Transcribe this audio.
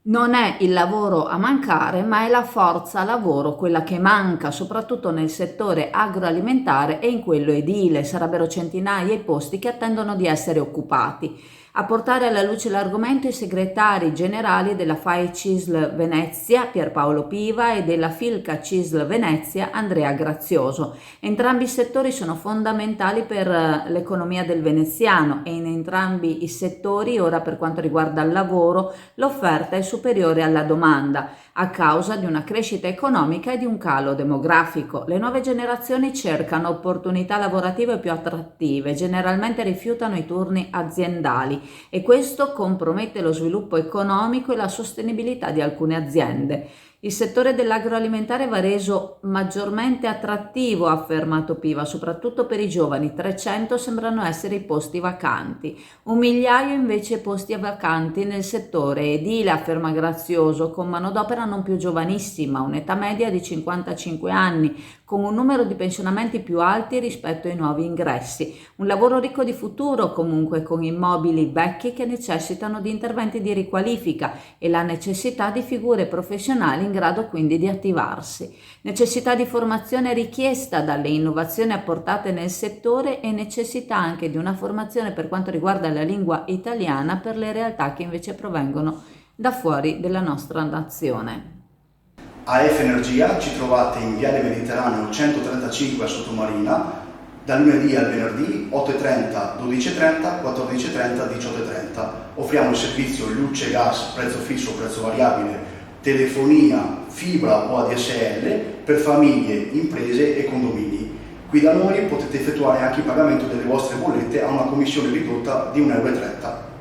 Non è il lavoro a mancare, ma è la forza lavoro quella che manca, soprattutto nel settore agroalimentare e in quello edile. Sarebbero centinaia i posti che attendono di essere occupati. A portare alla luce l'argomento i segretari generali della FAI CISL Venezia, Pierpaolo Piva, e della Filca CISL Venezia, Andrea Grazioso. Entrambi i settori sono fondamentali per l'economia del veneziano e in entrambi i settori, ora per quanto riguarda il lavoro, l'offerta è superiore alla domanda a causa di una crescita economica e di un calo demografico. Le nuove generazioni cercano opportunità lavorative più attrattive, generalmente rifiutano i turni aziendali e questo compromette lo sviluppo economico e la sostenibilità di alcune aziende. Il settore dell'agroalimentare va reso maggiormente attrattivo, ha affermato Piva, soprattutto per i giovani. 300 sembrano essere i posti vacanti, 1 migliaio invece posti vacanti nel settore edile, afferma Grazioso, con manodopera non più giovanissima, un'età media di 55 anni, con un numero di pensionamenti più alti rispetto ai nuovi ingressi. Un lavoro ricco di futuro, comunque, con immobili vecchi che necessitano di interventi di riqualifica e la necessità di figure professionali in grado quindi di attivarsi. Necessità di formazione richiesta dalle innovazioni apportate nel settore e necessità anche di una formazione per quanto riguarda la lingua italiana per le realtà che invece provengono da fuori della nostra nazione. AF Energia ci trovate in Viale Mediterraneo 135 a Sottomarina, dal lunedì al venerdì 8.30, 12.30, 14.30, 18.30. Offriamo il servizio luce, gas, prezzo fisso, prezzo variabile, telefonia, fibra o ADSL per famiglie, imprese e condomini. Qui da noi potete effettuare anche il pagamento delle vostre bollette a una commissione ridotta di 1,30 euro.